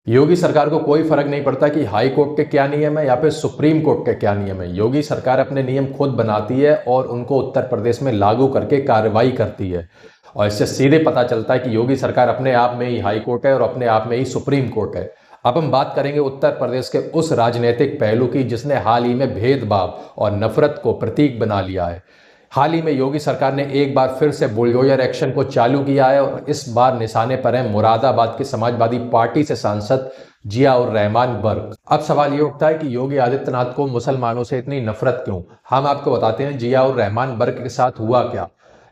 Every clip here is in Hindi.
योगी सरकार को कोई फर्क नहीं पड़ता कि हाई कोर्ट के क्या नियम है या फिर सुप्रीम कोर्ट के क्या नियम है। योगी सरकार अपने नियम खुद बनाती है और उनको उत्तर प्रदेश में लागू करके कार्रवाई करती है। और इससे सीधे पता चलता है कि योगी सरकार अपने आप में ही हाई कोर्ट है और अपने आप में ही सुप्रीम कोर्ट है। अब हम बात करेंगे उत्तर प्रदेश के उस राजनीतिक पहलू की जिसने हाल ही में भेदभाव और नफरत को प्रतीक बना लिया है। हाल ही में योगी सरकार ने एक बार फिर से बुलडोजर एक्शन को चालू किया है और इस बार निशाने पर है मुरादाबाद की समाजवादी पार्टी से सांसद जियाउर रहमान बर्क। अब सवाल ये उठता है कि योगी आदित्यनाथ को मुसलमानों से इतनी नफरत क्यों। हम आपको बताते हैं जियाउर रहमान बर्क के साथ हुआ क्या।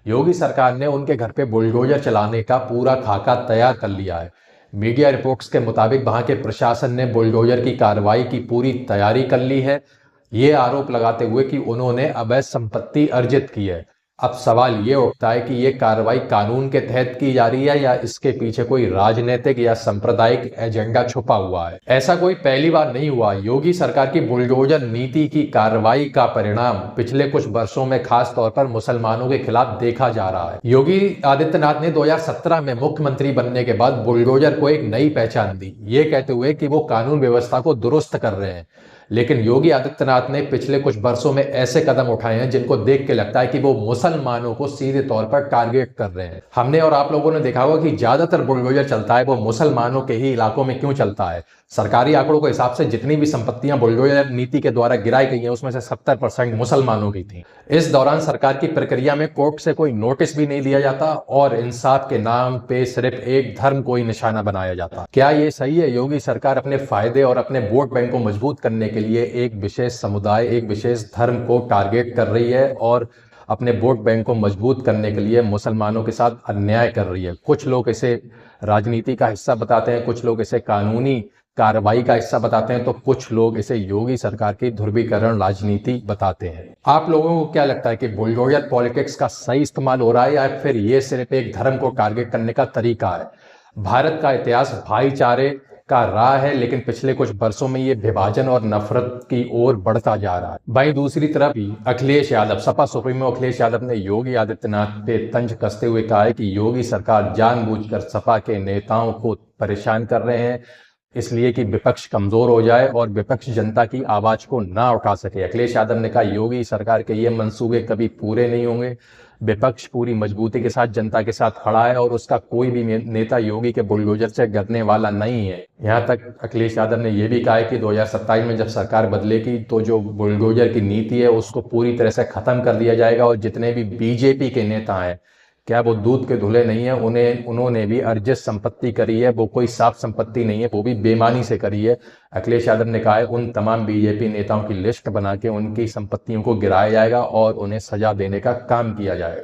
योगी सरकार ने उनके घर पे बुलडोजर चलाने का पूरा खाका तैयार कर लिया है। मीडिया रिपोर्ट्स के मुताबिक वहां के प्रशासन ने बुलडोजर की कार्रवाई की पूरी तैयारी कर ली है, ये आरोप लगाते हुए कि उन्होंने अवैध संपत्ति अर्जित की है। अब सवाल ये उठता है कि ये कार्रवाई कानून के तहत की जा रही है या इसके पीछे कोई राजनीतिक या सांप्रदायिक एजेंडा छुपा हुआ है। ऐसा कोई पहली बार नहीं हुआ। योगी सरकार की बुलडोजर नीति की कार्रवाई का परिणाम पिछले कुछ वर्षों में खास तौर पर मुसलमानों के खिलाफ देखा जा रहा है। योगी आदित्यनाथ ने 2017 में मुख्यमंत्री बनने के बाद बुलडोजर को एक नई पहचान दी, ये कहते हुए कि वो कानून व्यवस्था को दुरुस्त कर रहे हैं। लेकिन योगी आदित्यनाथ ने पिछले कुछ वर्षों में ऐसे कदम उठाए हैं जिनको देख के लगता है कि वो मुसलमानों को सीधे तौर पर टारगेट कर रहे हैं। हमने और आप लोगों ने देखा होगा कि ज्यादातर बुलडोजर चलता है वो मुसलमानों के ही इलाकों में क्यों चलता है। सरकारी आंकड़ों के हिसाब से जितनी भी संपत्तियां बुलडोजर नीति के द्वारा गिराई गई हैं उसमें से 70% मुसलमानों की थी। इस दौरान सरकार की प्रक्रिया में कोर्ट से कोई नोटिस भी नहीं दिया जाता और इंसाफ के नाम पे सिर्फ एक धर्म को ही निशाना बनाया जाता। क्या ये सही है? योगी सरकार अपने फायदे और अपने वोट बैंक को मजबूत करने के लिए एक विशेष समुदाय, एक विशेष धर्म को टारगेट कर रही है और अपने वोट बैंक को मजबूत करने के लिए मुसलमानों के साथ अन्याय कर रही है। कुछ लोग इसे राजनीति का हिस्सा बताते हैं, कुछ लोग इसे कानूनी कार्रवाई का हिस्सा बताते हैं, तो कुछ लोग इसे योगी सरकार की ध्रुवीकरण राजनीति बताते हैं। आप लोगों को क्या लगता है कि बुलडोजर पॉलिटिक्स का सही इस्तेमाल हो रहा है या फिर ये सिर्फ एक धर्म को टारगेट करने का तरीका है? भारत का इतिहास भाईचारे का रहा है, लेकिन पिछले कुछ वर्षों में ये विभाजन और नफरत की ओर बढ़ता जा रहा है। वहीं दूसरी तरफ अखिलेश यादव, सपा सुप्रीमो अखिलेश यादव ने योगी आदित्यनाथ पे तंज कसते हुए कहा है कि योगी सरकार जानबूझकर सपा के नेताओं को परेशान कर रहे हैं इसलिए कि विपक्ष कमजोर हो जाए और विपक्ष जनता की आवाज को ना उठा सके। अखिलेश यादव ने कहा योगी सरकार के ये मंसूबे कभी पूरे नहीं होंगे। विपक्ष पूरी मजबूती के साथ जनता के साथ खड़ा है और उसका कोई भी नेता योगी के बुलडोजर से डरने वाला नहीं है। यहाँ तक अखिलेश यादव ने यह भी कहा है कि 2027 में जब सरकार बदलेगी तो जो बुलडोजर की नीति है उसको पूरी तरह से खत्म कर दिया जाएगा और जितने भी बीजेपी के नेता हैं, क्या वो दूध के धुले नहीं है, उन्होंने भी अर्जित संपत्ति करी है, वो कोई साफ संपत्ति नहीं है, वो भी बेईमानी से करी है। अखिलेश यादव ने कहा है उन तमाम बीजेपी नेताओं की लिस्ट बना के उनकी संपत्तियों को गिराया जाएगा और उन्हें सजा देने का काम किया जाएगा।